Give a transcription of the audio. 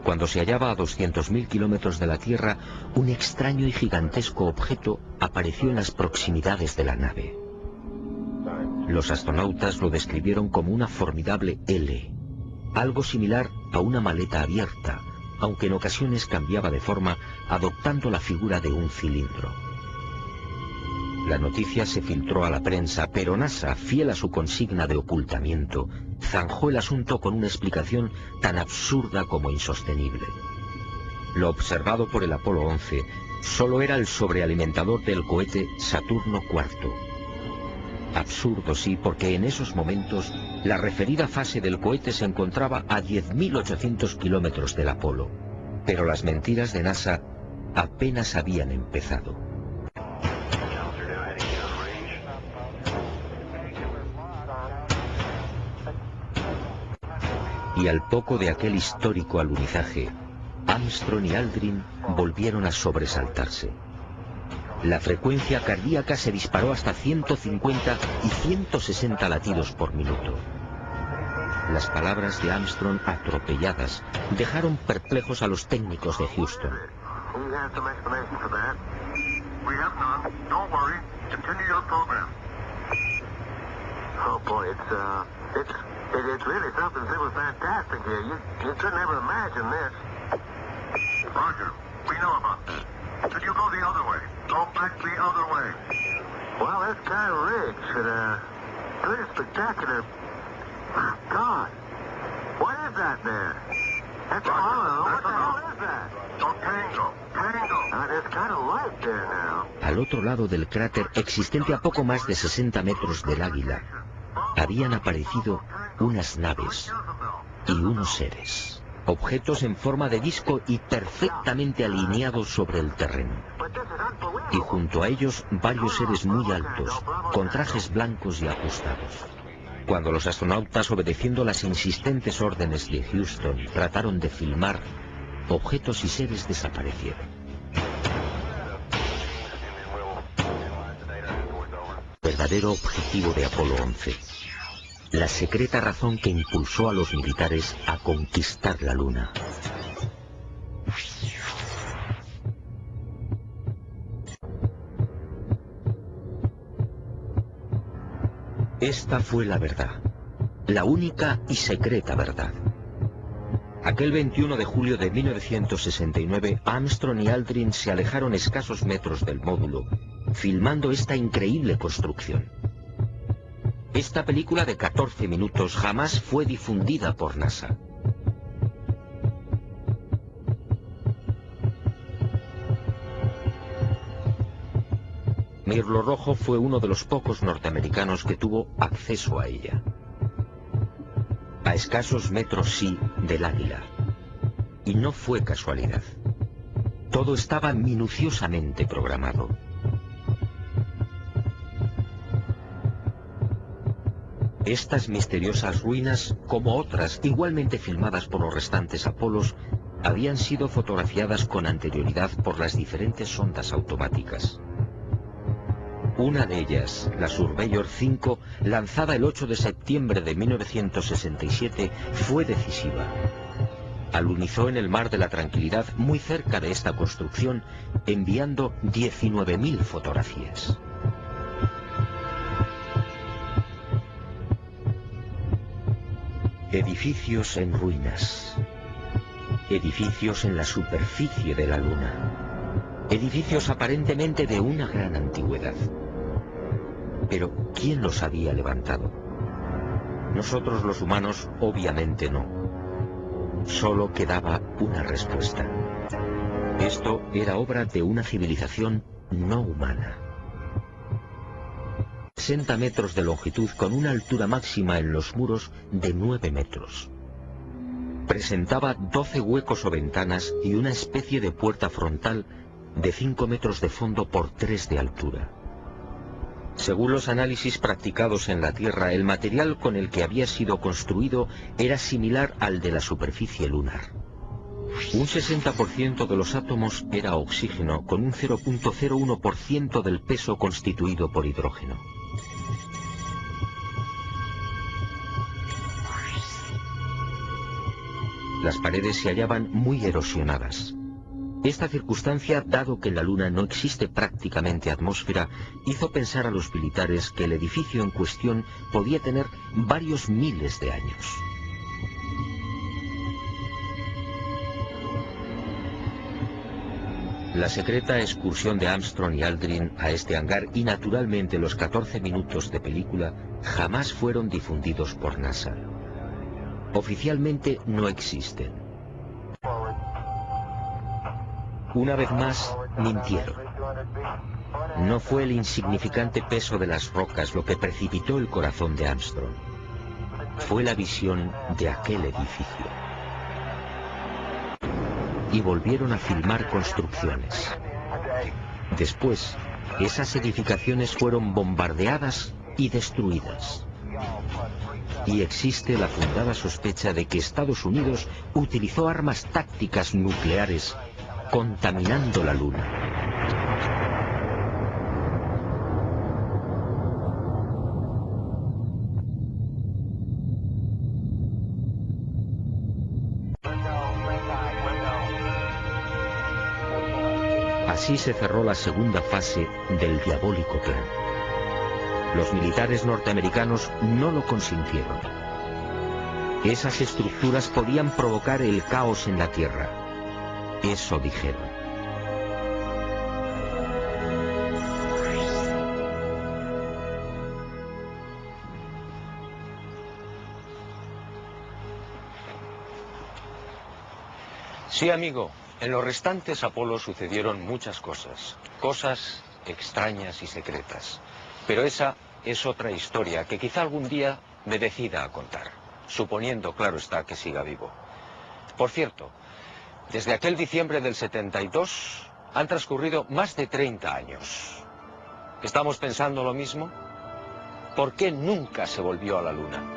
Cuando se hallaba a 200.000 kilómetros de la Tierra, un extraño y gigantesco objeto apareció en las proximidades de la nave. Los astronautas lo describieron como una formidable L, algo similar a una maleta abierta, aunque en ocasiones cambiaba de forma, adoptando la figura de un cilindro. La noticia se filtró a la prensa, pero NASA, fiel a su consigna de ocultamiento, zanjó el asunto con una explicación tan absurda como insostenible. Lo observado por el Apolo 11 solo era el sobrealimentador del cohete Saturno IV. Absurdo, sí, porque en esos momentos la referida fase del cohete se encontraba a 10.800 kilómetros del Apolo. Pero las mentiras de NASA apenas habían empezado. Y al poco de aquel histórico alunizaje, Armstrong y Aldrin volvieron a sobresaltarse. La frecuencia cardíaca se disparó hasta 150 y 160 latidos por minuto. Las palabras de Armstrong, atropelladas, dejaron perplejos a los técnicos de Houston. It's really something super fantastic here. You couldn't ever imagine this. Roger, we know about that. Should you go the other way? Go back the other way. Well, that's kind of rich and pretty spectacular. God, what is that there? That's all. What the hell is that? Tango. There's kind of light there now. Al otro lado del cráter, existente a poco más de 60 metros del Águila, habían aparecido unas naves y unos seres, objetos en forma de disco y perfectamente alineados sobre el terreno. Y junto a ellos varios seres muy altos, con trajes blancos y ajustados. Cuando los astronautas, obedeciendo las insistentes órdenes de Houston, trataron de filmar, objetos y seres desaparecieron. Verdadero objetivo de Apolo 11. La secreta razón que impulsó a los militares a conquistar la Luna. Esta fue la verdad, la única y secreta verdad. Aquel 21 de julio de 1969, Armstrong y Aldrin se alejaron escasos metros del módulo, filmando esta increíble construcción. Esta película de 14 minutos jamás fue difundida por NASA. Mirlo Rojo fue uno de los pocos norteamericanos que tuvo acceso a ella. A escasos metros, sí, del Águila. Y no fue casualidad. Todo estaba minuciosamente programado. Estas misteriosas ruinas, como otras igualmente filmadas por los restantes Apolos, habían sido fotografiadas con anterioridad por las diferentes sondas automáticas. Una de ellas, la Surveyor 5, lanzada el 8 de septiembre de 1967, fue decisiva. Alunizó en el Mar de la Tranquilidad, muy cerca de esta construcción, enviando 19.000 fotografías. Edificios en ruinas. Edificios en la superficie de la Luna. Edificios aparentemente de una gran antigüedad. Pero, ¿quién los había levantado? Nosotros los humanos, obviamente no. Solo quedaba una respuesta. Esto era obra de una civilización no humana. 60 metros de longitud con una altura máxima en los muros de 9 metros. Presentaba 12 huecos o ventanas y una especie de puerta frontal de 5 metros de fondo por 3 de altura. Según los análisis practicados en la Tierra, el material con el que había sido construido era similar al de la superficie lunar. Un 60% de los átomos era oxígeno, con un 0.01% del peso constituido por hidrógeno. Las paredes se hallaban muy erosionadas. Esta circunstancia, dado que en la Luna no existe prácticamente atmósfera, hizo pensar a los militares que el edificio en cuestión podía tener varios miles de años. La secreta excursión de Armstrong y Aldrin a este hangar y naturalmente los 14 minutos de película jamás fueron difundidos por NASA. Oficialmente no existen. Una vez más, mintieron. No fue el insignificante peso de las rocas lo que precipitó el corazón de Armstrong. Fue la visión de aquel edificio. Y volvieron a filmar construcciones. Después, esas edificaciones fueron bombardeadas y destruidas. Y existe la fundada sospecha de que Estados Unidos utilizó armas tácticas nucleares contaminando la Luna. Así se cerró la segunda fase del diabólico plan. Los militares norteamericanos no lo consintieron. Esas estructuras podían provocar el caos en la Tierra. Eso dijeron. Sí, amigo. En los restantes Apolo sucedieron muchas cosas. Cosas extrañas y secretas. Pero esa es otra historia que quizá algún día me decida a contar. Suponiendo, claro está, que siga vivo. Por cierto, desde aquel diciembre del 72 han transcurrido más de 30 años. ¿Estamos pensando lo mismo? ¿Por qué nunca se volvió a la Luna?